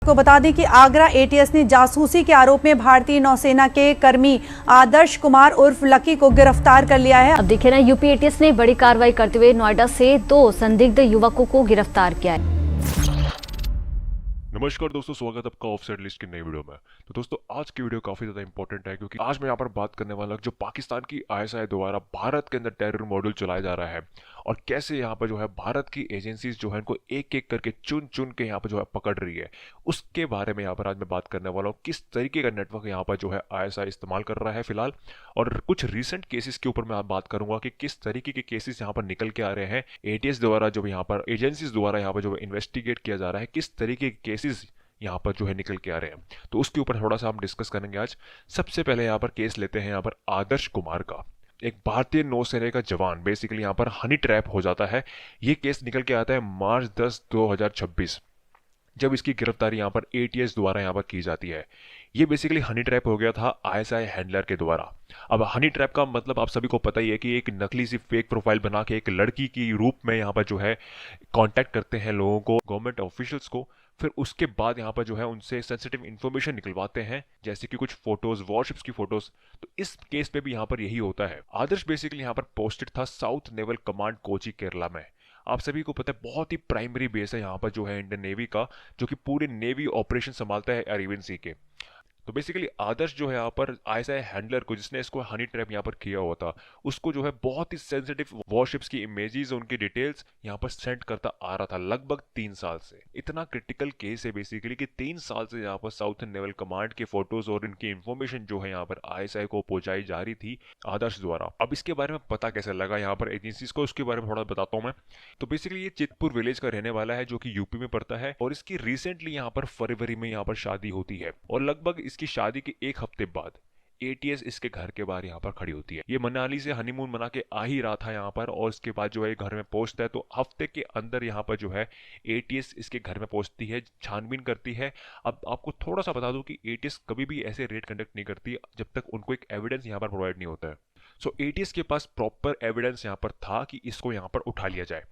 को बता दें कि आगरा एटीएस ने जासूसी के आरोप में भारतीय नौसेना के कर्मी आदर्श कुमार उर्फ लकी को गिरफ्तार कर लिया है। अब देखिए ना, यूपी एटीएस ने बड़ी कार्रवाई करते हुए नोएडा से 2 संदिग्ध युवकों को गिरफ्तार किया है। नमस्कार दोस्तों, स्वागत है आपका ऑफसाइड लिस्ट की नई वीडियो में। तो दोस्तों, आज की वीडियो काफी ज्यादा इंपॉर्टेंट है क्योंकि आज मैं यहाँ पर बात करने वाला जो पाकिस्तान की आईएसआई द्वारा भारत के अंदर टेरर मॉड्यूल चलाया जा रहा है और कैसे यहाँ पर जो है भारत की एजेंसीज जो है इनको एक एक करके चुन चुन के यहाँ पर जो है पकड़ रही है, उसके बारे में यहाँ पर आज मैं बात करने वाला हूँ। किस तरीके का नेटवर्क यहाँ पर जो है आईएसआई इस्तेमाल कर रहा है फिलहाल, और कुछ रिसेंट केसेस के ऊपर मैं बात करूंगा कि किस तरीके के केसेस यहाँ पर निकल के आ रहे हैं एटीएस द्वारा, जो यहाँ पर एजेंसीज द्वारा यहाँ पर जो इन्वेस्टिगेट किया जा रहा है, किस तरीके के केसेस यहाँ पर जो है निकल के आ रहे हैं। तो उसके ऊपर थोड़ा सा हम डिस्कस करेंगे आज। सबसे पहले यहाँ पर केस लेते हैं यहाँ पर आदर्श कुमार का। एक भारतीय नौसेना का जवान बेसिकली यहाँ पर हनी ट्रैप हो जाता है। ये केस निकल के आता है मार्च 10, 2026, जब इसकी गिरफ्तारी यहाँ पर एटीएस द्वारा यहाँ पर की जाती है। ये बेसिकली हनी ट्रैप हो गया था आईएसआई हैंडलर के द्वारा। अब हनी ट्रैप का मतलब आप सभी को पता ही है कि एक नकली सी फेक प्रोफाइल बना के एक लड़की की रूप में यहाँ पर जो है कांटेक्ट करते हैं लोगों को, गवर्नमेंट ऑफिशियल्स को। फिर उसके बाद यहाँ पर जो है उनसे सेंसिटिव इन्फॉर्मेशन निकलवाते हैं, जैसे कि कुछ फोटोज, वॉरशिप्स की फोटोज। तो इस केस पे भी यहाँ पर यही होता है। आदर्श बेसिकली यहाँ पर पोस्टेड था south naval command Kochi Kerala में। आप सभी को पता है बहुत ही प्राइमरी बेस है यहाँ पर जो है इंडियन नेवी का, जो कि पूरे नेवी ऑपरेशन संभालता है अरेबियन सी के। तो बेसिकली आदर्श जो है यहाँ पर आईएसआई हैंडलर को, जिसने इसको हनी ट्रैप यहाँ पर किया हुआ था, उसको जो है बहुत ही सेंसिटिव वॉरशिप्स की इमेजेस, उनकी डिटेल्स यहाँ पर सेंड करता आ रहा था लगभग 3 साल से। इतना क्रिटिकल केस है बेसिकली कि 3 साल से यहाँ पर साउथ नेवल कमांड के फोटोज और इनकी इंफॉर्मेशन जो है यहाँ पर आईएसआई को पहुंचाई जा रही थी आदर्श द्वारा। अब इसके बारे में पता कैसे लगा यहाँ पर एजेंसीज को, उसके बारे में थोड़ा बताता हूँ मैं। तो बेसिकली ये चितपुर विलेज का रहने वाला है, जो कि यूपी में पड़ता है, और इसकी रिसेंटली यहाँ पर फरवरी में यहाँ पर शादी होती है, और लगभग इसकी शादी के 1 हफ्ते बाद एटीएस इसके घर के बाहर यहाँ पर खड़ी होती है। ये मनाली से हनीमून मना के आ ही रहा था यहाँ पर, और इसके बाद जो है घर में पहुंचता है। तो हफ्ते के अंदर यहाँ पर जो है एटीएस इसके घर में पहुंचती है, छानबीन करती है। अब आपको थोड़ा सा बता दूं कि एटीएस कभी भी ऐसे रेड कंडक्ट नहीं करती जब तक उनको एक एविडेंस यहाँ पर प्रोवाइड नहीं होता है। सो एटीएस के पास प्रॉपर एविडेंस यहाँ पर था कि इसको यहाँ पर उठा लिया जाए।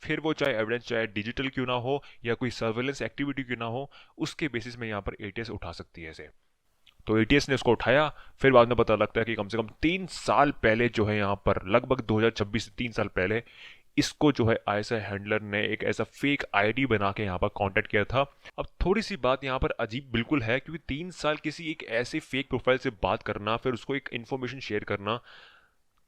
फिर वो चाहे एविडेंस चाहे डिजिटल क्यों ना हो या कोई सर्वेलेंस एक्टिविटी क्यों ना हो, उसके बेसिस में यहाँ पर एटीएस उठा सकती है इसे। तो एटीएस ने उसको उठाया। फिर बाद में पता लगता है कि कम से कम 3 साल पहले जो है यहाँ पर लगभग 2026 से 3 साल पहले इसको जो है आईएसआई हैंडलर ने एक ऐसा फेक आईडी बना के यहाँ पर कांटेक्ट किया था। अब थोड़ी सी बात यहाँ पर अजीब बिल्कुल है, क्योंकि 3 साल किसी एक ऐसे फेक प्रोफाइल से बात करना, फिर उसको एक इन्फॉर्मेशन शेयर करना,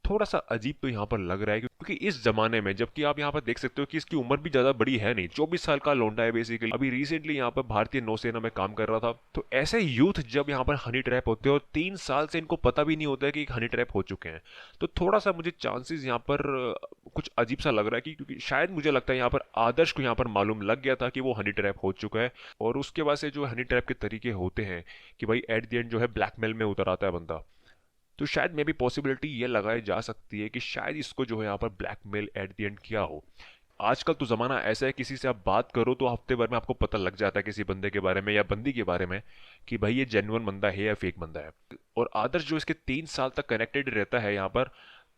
थोड़ा सा अजीब तो यहाँ पर लग रहा है। क्योंकि इस जमाने में, जबकि आप यहाँ पर देख सकते हो कि इसकी उम्र भी ज्यादा बड़ी है नहीं, 24 साल का लौंडा है बेसिकली, अभी रिसेंटली यहाँ पर भारतीय नौसेना में काम कर रहा था। तो ऐसे यूथ जब यहाँ पर हनी ट्रैप होते हैं और 3 साल से इनको पता भी नहीं होता है कि हनी ट्रैप हो चुके हैं, तो थोड़ा सा मुझे चांसेस यहाँ पर कुछ अजीब सा लग रहा है कि क्योंकि शायद मुझे लगता है यहाँ पर आदर्श को यहाँ पर मालूम लग गया था कि वो हनी ट्रैप हो चुका है, और उसके बाद से जो हनी ट्रैप के तरीके होते हैं कि भाई एट द एंड जो है ब्लैकमेल में उतर आता है बंदा। तो शायद मे भी पॉसिबिलिटी ये लगाई जा सकती है कि शायद इसको जो है यहाँ पर ब्लैकमेल एट द एंड किया हो। आजकल तो ज़माना ऐसा है, किसी से आप बात करो तो हफ्ते भर में आपको पता लग जाता है किसी बंदे के बारे में या बंदी के बारे में कि भाई ये जेन्युइन बंदा है या फेक बंदा है। और आदर्श जो इसके 3 साल तक कनेक्टेड रहता है यहाँ पर,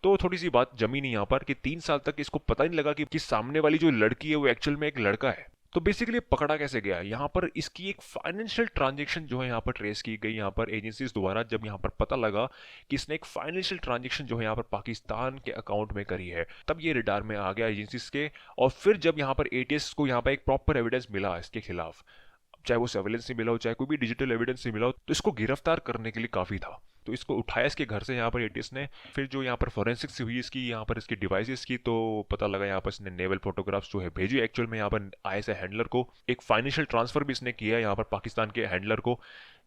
तो थोड़ी सी बात जमी नहीं यहाँ पर कि 3 साल तक इसको पता नहीं लगा कि सामने वाली जो लड़की है वो एक्चुअल में एक लड़का है। तो बेसिकली पकड़ा कैसे गया यहाँ पर, इसकी एक फाइनेंशियल ट्रांजैक्शन जो है यहाँ पर ट्रेस की गई यहाँ पर एजेंसीज द्वारा। जब यहाँ पर पता लगा कि इसने एक फाइनेंशियल ट्रांजैक्शन जो है यहाँ पर पाकिस्तान के अकाउंट में करी है, तब ये रडार में आ गया एजेंसीज के। और फिर जब यहाँ पर एटीएस को यहाँ पर एक प्रॉपर एविडेंस मिला इसके खिलाफ, चाहे वो सर्वेलेंस से मिला हो चाहे कोई भी डिजिटल एविडेंस से मिला हो, तो इसको गिरफ्तार करने के लिए काफी था। तो इसको उठाया इसके घर से यहाँ पर एटीएस ने। फिर जो यहाँ पर फोरेंसिक्स हुई इसकी यहाँ पर इसकी डिवाइसेस की, तो पता लगा यहाँ पर इसने नेवल फोटोग्राफ्स जो है भेजी एक्चुअल में यहाँ पर आईएसआई हैंडलर को। एक फाइनेंशियल ट्रांसफर भी इसने किया यहाँ पर पाकिस्तान के हैंडलर को,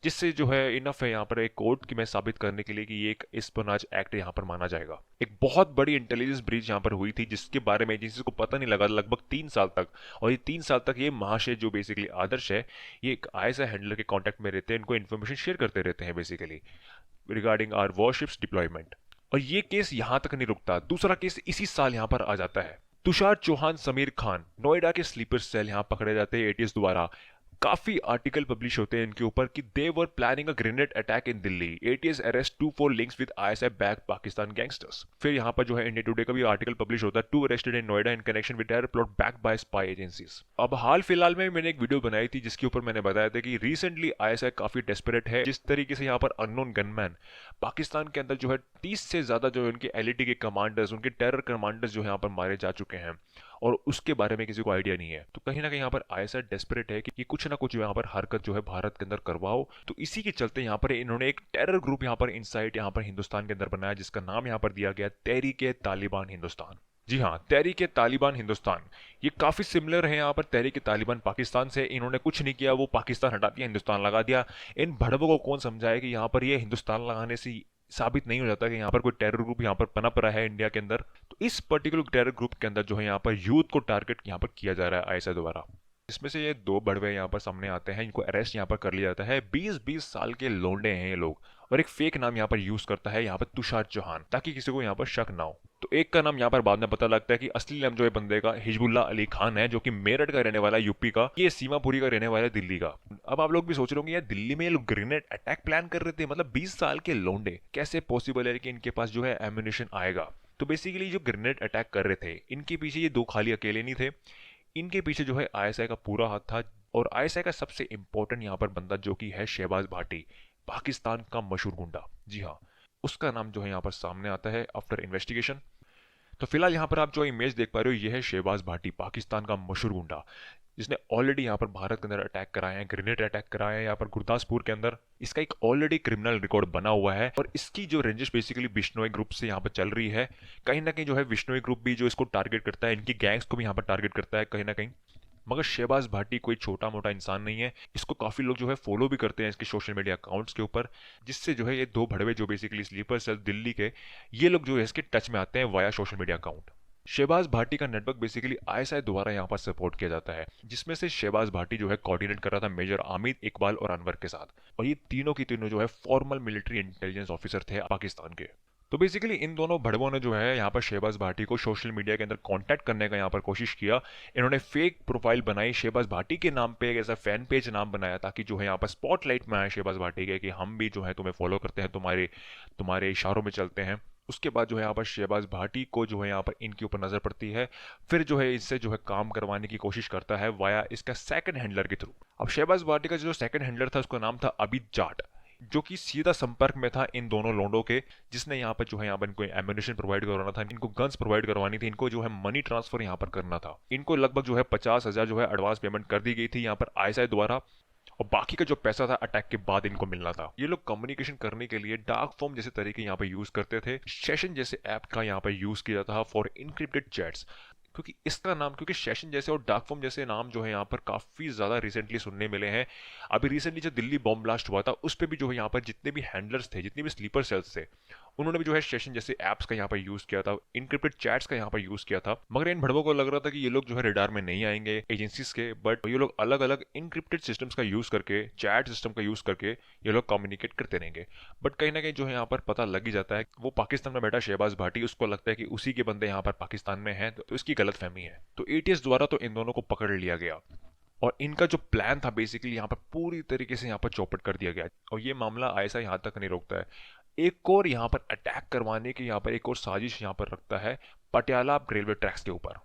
जिससे जो है इनफ है यहाँ पर एक कोर्ट में साबित करने के लिए कि ये एक स्पियोनाज एक्ट यहाँ पर माना जाएगा। एक बहुत बड़ी इंटेलिजेंस ब्रीच यहाँ पर हुई थी, जिसके बारे में एजेंसी को पता नहीं लगा लगभग 3 साल तक। और ये 3 साल तक ये महाशय जो बेसिकली आदर्श है, ये एक आईएसआई हैंडलर के कॉन्टैक्ट में रहते हैं, इनको इन्फॉर्मेशन शेयर करते रहते हैं basically regarding our warships deployment. और ये केस यहां तक नहीं रुकता, दूसरा केस इसी साल यहां पर आ जाता है। तुषार चौहान, समीर खान नोएडा के स्लीपर सेल यहां पकड़े जाते हैं एटीएस द्वारा। काफी आर्टिकल पब्लिश होते हैं इनके ऊपर कि they were planning a grenade attack in Delhi, ATS arrest 2 for links with ISI back Pakistan gangsters. फिर यहाँ पर जो है इंडिया टुडे का भी आर्टिकल पब्लिश होता है, 2 arrested in Noida in connection with terror plot back by spy agencies. अब हाल फिलहाल में मैंने एक वीडियो बनाई थी जिसके ऊपर मैंने बताया था कि रिसेंटली आईएसआई काफी डेस्परेट है, जिस तरीके से यहाँ पर अननोन गनमैन पाकिस्तान के अंदर जो है 30 से ज्यादा जो है उनके एलईटी के कमांडर्स, उनके टेरर कमांडर्स जो है यहाँ पर मारे जा चुके हैं और उसके बारे में किसी को आइडिया नहीं है। तो कहीं ना कहीं यहाँ पर आईएसआई डेस्परेट है कि कुछ ना कुछ यहाँ पर हरकत जो है भारत के अंदर करवाओ। तो इसी के चलते यहाँ पर इन्होंने एक टेरर ग्रुप यहाँ पर इनसाइड यहाँ पर हिंदुस्तान के अंदर बनाया, जिसका नाम यहाँ पर दिया गया तहरीक-ए-तालिबान हिंदुस्तान। जी हाँ, तहरीक-ए-तालिबान हिंदुस्तान। ये काफी सिमिलर है यहाँ पर तहरीक-ए-तालिबान पाकिस्तान से। इन्होंने कुछ नहीं किया, वो पाकिस्तान हटा दिया, हिंदुस्तान लगा दिया। इन भड़वों को कौन समझाए कि यहाँ पर ये हिंदुस्तान लगाने से साबित नहीं हो जाता कि यहाँ पर कोई टेरर ग्रुप यहाँ पर पनप रहा है इंडिया के अंदर। तो इस पर्टिकुलर टेरर ग्रुप के अंदर जो है यहाँ पर यूथ को टारगेट यहाँ पर किया जा रहा है आईएसआई द्वारा। इसमें से ये 2 बड़वे यहाँ पर सामने आते हैं, इनको अरेस्ट यहाँ पर कर लिया जाता है। 20-20 साल के लोंडे हैं ये लोग, और एक फेक नाम यहाँ पर यूज करता है यहाँ पर तुषार चौहान, ताकि किसी को यहाँ पर शक ना हो। तो एक का नाम यहाँ पर बाद में पता लगता है कि असली नाम जो है बंदे का हिजबुल्ला अली खान है, जो कि मेरठ का रहने वाला है, यूपी का। ये सीमापुरी का रहने वाला है, दिल्ली का। अब आप लोग भी सोच रहे होंगे यार दिल्ली में ये लोग ग्रेनेड अटैक प्लान कर रहे थे, मतलब 20 साल के लोंडे, कैसे पॉसिबल है कि इनके पास जो है एम्यूनिशन आएगा। तो बेसिकली जो ग्रेनेड अटैक कर रहे थे, इनके पीछे ये 2 खाली अकेले नहीं थे, इनके पीछे जो है आईएसआई का पूरा हाथ था। और आईएसआई का सबसे इंपॉर्टेंट यहाँ पर बंदा जो कि है शहबाज भाटी, पाकिस्तान का मशहूर गुंडा। जी हाँ, उसका नाम जो है यहाँ पर सामने आता है आफ्टर इन्वेस्टिगेशन। तो फिलहाल यहाँ पर आप जो इमेज देख पा रहे हो, ये है शहबाज भाटी, पाकिस्तान का मशहूर गुंडा, जिसने ऑलरेडी यहाँ पर भारत के अंदर अटैक कराए हैं, ग्रेनेड अटैक कराए हैं यहाँ पर गुरदासपुर के अंदर। इसका एक ऑलरेडी क्रिमिनल रिकॉर्ड बना हुआ है, और इसकी जो रेंजेस बेसिकली बिश्नोई ग्रुप से यहाँ पर चल रही है। कहीं ना कहीं जो है बिश्नोई ग्रुप भी जो इसको टारगेट करता है, इनकी गैंग्स को भी यहाँ पर टारगेट करता है कहीं ना कहीं। मगर शहबाज भाटी कोई छोटा मोटा इंसान नहीं है, इसको काफी लोग जो है फॉलो भी करते हैं इसके सोशल मीडिया अकाउंट्स के ऊपर, जिससे जो है ये 2 भड़वे जो बेसिकली स्लीपर सेल दिल्ली के, ये लोग जो है इसके टच में आते हैं via social media account. Shahbaz Bhati का नेटवर्क बेसिकली आईएसआई द्वारा यहाँ पर सपोर्ट किया जाता है, जिसमें से शहबाज भाटी जो है कोऑर्डिनेट कर रहा था मेजर आमिद, इकबाल और अनवर के साथ। और ये तीनों की तीनों जो है फॉर्मल मिलिट्री इंटेलिजेंस ऑफिसर थे पाकिस्तान के। तो बेसिकली इन दोनों भड़वों ने जो है यहाँ पर शहबाज भाटी को सोशल मीडिया के अंदर कांटेक्ट करने का यहाँ पर कोशिश किया। इन्होंने फेक प्रोफाइल बनाई, शहबाज भाटी के नाम पे एक ऐसा फैन पेज नाम बनाया, ताकि जो है यहाँ पर स्पॉटलाइट में आए शहबाज भाटी के कि हम भी जो है तुम्हें फॉलो करते हैं, तुम्हारे इशारों में चलते हैं। उसके बाद जो है यहाँ पर शहबाज भाटी को जो है यहाँ पर इनके ऊपर नजर पड़ती है, फिर जो है इससे जो है काम करवाने की कोशिश करता है वाया इसका सेकंड हैंडलर के थ्रू। अब शहबाज भाटी का जो सेकंड हैंडलर था उसका नाम था अबीद जाट, जो कि सीधा संपर्क में था इन दोनों लोंडों के, जिसने यहाँ पर जो है यहाँ पर इनको एम्यूनिशन प्रोवाइड करवाना था, इनको गन्स प्रोवाइड करवानी थी, इनको जो है मनी ट्रांसफर यहाँ पर करना था। इनको लगभग जो है 50,000 जो है एडवांस पेमेंट कर दी गई थी यहाँ पर आईएसआई द्वारा, और बाकी का जो पैसा था अटैक के बाद इनको मिलना था। ये लोग कम्युनिकेशन करने के लिए डार्क फॉर्म जैसे तरीके यहाँ पर यूज करते थे, सेशन जैसे ऐप का यहाँ पर यूज किया था फॉर इनक्रिप्टेड चैट्स। क्योंकि इसका नाम, क्योंकि सेशन जैसे और डार्क फॉर्म जैसे नाम जो है यहाँ पर काफी ज्यादा रिसेंटली सुनने मिले हैं। अभी रिसेंटली जो दिल्ली बॉम्ब ब्लास्ट हुआ था उस पर भी जो है यहाँ पर जितने भी हैंडलर्स थे, जितने भी स्लीपर सेल्स थे, उन्होंने भी जो है सेशन जैसे ऐप्स का यहाँ पर यूज किया था, इनक्रिप्टेड चैट्स का यहाँ पर यूज किया था। मगर इन भड़वों को लग रहा था कि ये लोग जो है रेडार में नहीं आएंगे एजेंसीज के, बट ये लोग अलग अलग इनक्रिप्टेड सिस्टम्स का यूज करके, चैट सिस्टम का यूज करके ये लोग कम्युनिकेट करते रहेंगे। बट कहीं ना कहीं जो है यहाँ पर पता लग ही जाता है, वो पाकिस्तान में बैठा शहबाज भाटी, उसको लगता है कि उसी के बंदे यहाँ पर पाकिस्तान में हैं, तो इसकी गलतफहमी है। तो एटीएस द्वारा तो इन दोनों को पकड़ लिया गया, और इनका जो प्लान था बेसिकली यहाँ पर पूरी तरीके से यहाँ पर चौपट कर दिया गया। और ये मामला ऐसा यहाँ तक नहीं रोकता है, एक और यहाँ पर अटैक करवाने की यहाँ पर एक और साजिश यहाँ पर रखता है पटियाला रेलवे ट्रैक्स के ऊपर।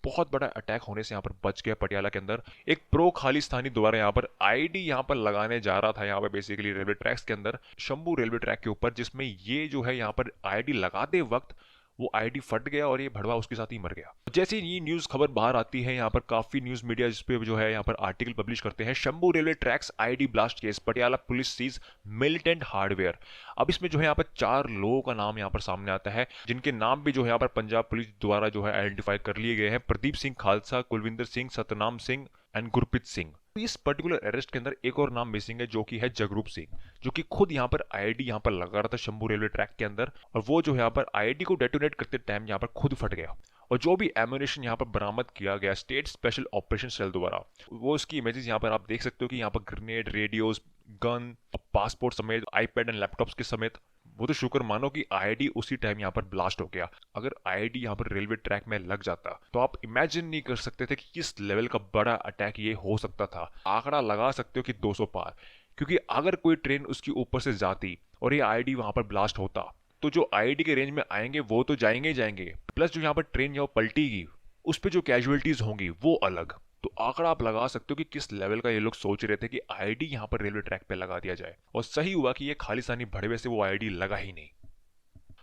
बहुत बड़ा अटैक होने से यहाँ पर बच गया पटियाला के अंदर। एक प्रो खालिस्तानी द्वारा यहाँ पर आईडी यहाँ पर लगाने जा रहा था यहाँ पर बेसिकली रेलवे ट्रैक्स के अंदर, शंभू रेलवे ट्रैक के ऊपर, जिसमें ये जो है यहाँ पर आईडी लगाते वक्त वो आईडी फट गया और ये भड़वा उसके साथ ही मर गया। जैसे ये न्यूज खबर बाहर आती है, यहाँ पर काफी न्यूज मीडिया जिस पे जो है यहाँ पर आर्टिकल पब्लिश करते हैं, Shambhu railway tracks ID blast case, Patiala police seize militant hardware. अब इसमें जो है यहाँ पर 4 लोगों का नाम यहाँ पर सामने आता है, जिनके नाम भी जो है यहाँ पर पंजाब पुलिस द्वारा जो है आइडेंटिफाई कर लिए गए हैं। प्रदीप सिंह खालसा, कुलविंदर सिंह, सतनाम सिंह एंड गुरप्रीत सिंह। इस पर्टिकुलर अरेस्ट के अंदर एक और नाम मिसिंग है, जो कि है जगरूप सिंह, जो कि खुद यहाँ पर आईडी यहाँ पर लगा रहा था शंभू रेलवे ट्रैक के अंदर, और वो जो यहाँ पर आईडी को डेटोनेट करते टाइम यहाँ पर खुद फट गया। और जो भी एम्यूनिशन यहाँ पर बरामद किया गया स्टेट स्पेशल ऑपरेशन सेल द्वारा, वो उसकी इमेजेस यहाँ पर आप देख सकते हो कि यहाँ पर ग्रेनेड, रेडियोस, गन, पासपोर्ट समेत, आईपैड एंड लैपटॉप्स के समेत वो तो शुक्र मानो कि आईआईडी उसी टाइम यहाँ पर ब्लास्ट हो गया। अगर आईआईडी यहाँ पर रेलवे ट्रैक में लग जाता तो आप इमेजिन नहीं कर सकते थे कि किस लेवल का बड़ा अटैक ये हो सकता था। आंकड़ा लगा सकते हो कि 200 पार, क्योंकि अगर कोई ट्रेन उसके ऊपर से जाती और ये आईआईडी वहां पर ब्लास्ट होता तो जो आईआईडी के रेंज में आएंगे वो तो जाएंगे ही जाएंगे, प्लस जो यहाँ पर ट्रेन यहाँ पलटेगी उस पर जो कैजुअलिटीज होंगी वो अलग। तो आंकड़ा आप लगा सकते हो कि किस लेवल का ये लोग सोच रहे थे कि आईआईडी यहाँ पर रेलवे ट्रैक पे लगा दिया जाए, और सही हुआ कि ये खालिस्तानी भड़वे से वो आईआईडी लगा ही नहीं।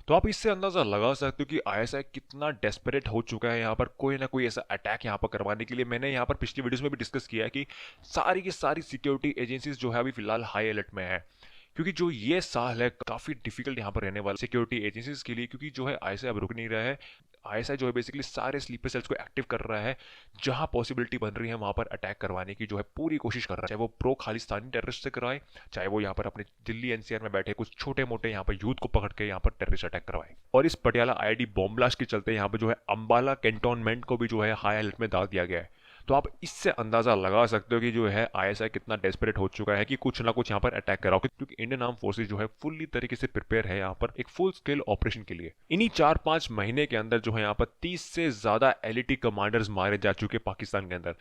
तो आप इससे अंदाजा लगा सकते हो कि आईएसआई कितना डेस्परेट हो चुका है यहाँ पर कोई ना कोई ऐसा अटैक यहाँ पर करवाने के लिए। मैंने यहाँ पर पिछली वीडियोस में भी डिस्कस किया है कि सारी की सारी सिक्योरिटी एजेंसीज जो है अभी फिलहाल हाई अलर्ट में है, क्योंकि जो ये साल है काफी डिफिकल्ट यहाँ पर रहने वाला सिक्योरिटी एजेंसीज के लिए, क्योंकि जो है आईएसआई अब रुक नहीं रहा है। आईएसआई जो है बेसिकली सारे स्लीपर सेल्स को एक्टिव कर रहा है, जहां पॉसिबिलिटी बन रही है वहां पर अटैक करवाने की जो है पूरी कोशिश कर रहा है, चाहे वो प्रो खालिस्तानी टेररिस्ट से कराए, चाहे वो यहाँ पर अपने दिल्ली एनसीआर में बैठे कुछ छोटे मोटे यहाँ पर यूथ को पकड़ के यहाँ पर टेररिस्ट अटैक करवाए। और इस पटियाला आईआईडी बॉम्ब ब्लास्ट के चलते यहाँ पर जो है अंबाला कैंटोनमेंट को भी जो है हाई अलर्ट में डाल दिया गया है। तो आप इससे अंदाजा लगा सकते हो कि जो है आईएसआई कितना डेस्परेट हो चुका है कि कुछ ना कुछ यहाँ पर अटैक कराओ, क्योंकि इंडियन आर्म फोर्सेज जो है फुल्ली तरीके से प्रिपेयर है यहाँ पर एक फुल स्केल ऑपरेशन के लिए। इन्हीं 4-5 महीने के अंदर जो है यहाँ पर 30 से ज्यादा एलईटी कमांडर्स मारे जा चुके पाकिस्तान के अंदर।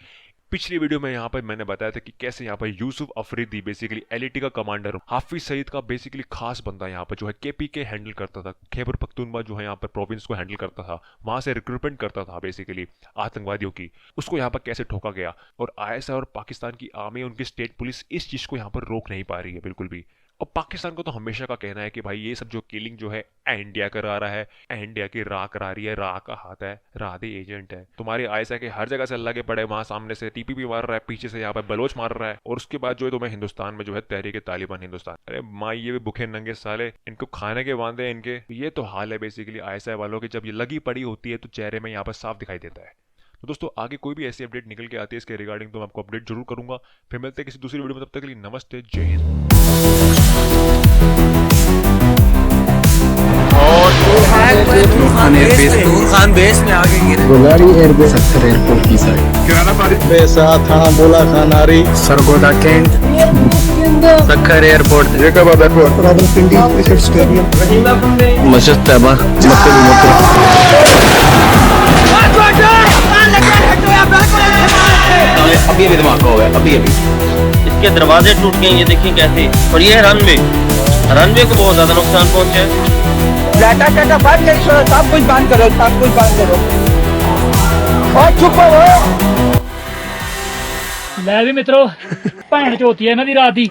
पिछली वीडियो में यहाँ पर मैंने बताया था कि कैसे यहाँ पर यूसुफ अफरीदी बेसिकली एलईटी का कमांडर, हाफिज सईद का बेसिकली खास बंदा यहाँ पर जो है केपीके हैंडल करता था, खैबर पख्तूनख्वा जो है यहाँ पर प्रोविंस को हैंडल करता था, वहां से रिक्रूटमेंट करता था बेसिकली आतंकवादियों की, उसको यहाँ पर कैसे ठोका गया। और आईएसआई और पाकिस्तान की आर्मी, उनकी स्टेट पुलिस इस चीज को यहाँ पर रोक नहीं पा रही है बिल्कुल भी। और पाकिस्तान को तो हमेशा का कहना है कि भाई ये सब जो किलिंग जो है इंडिया करा रहा है, इंडिया की रा करा रही है, रा का हाथ है, राधे एजेंट है। तुम्हारे आईएसआई के हर जगह से लगे पड़े, वहां सामने से टीपीपी मार रहा है, पीछे से यहाँ पर बलोच मार रहा है, और उसके बाद जो है तुम्हें हिंदुस्तान में जो है तहरीक तालिबान हिंदुस्तान, अरे माँ ये भी भूखे नंगे साले, इनको खाने के वादे इनके। ये तो हाल है बेसिकली आईएसआई वालों की, जब ये लगी पड़ी होती है तो चेहरे में यहाँ पर साफ दिखाई देता है। तो दोस्तों आगे कोई भी ऐसी अपडेट निकल के आती है इसके रिगार्डिंग तो मैं आपको अपडेट जरूर करूंगा। फिर मिलते हैं किसी दूसरी वीडियो में, तब तक के लिए नमस्ते, जय हिंद। नूर खान बेस में आगे गिरे, गोलारी एयरबेस सक्कर एयरपोर्ट की साइड, किराना पारी बेसा थाना बोला खानारी Sargodha cantt, Sukkur airport, Jacobabad airport, Rawalpindi cricket stadium, मस्जिद तैयबा, मक्का अभी धमाका हुआ है, अभी इसके दरवाजे टूट गए, ये देखें कैसे। और ये रनवे को बहुत ज्यादा नुकसान पहुंचा है। सब कुछ बंद करो, सब कुछ बंद करो और चुप रहो। ਲੈ ਵੀ ਮਿੱਤਰੋ ਭੈਣ ਚੋਤੀ ਹੈ ਇਹਨਾਂ ਦੀ ਰਾਤ ਦੀ।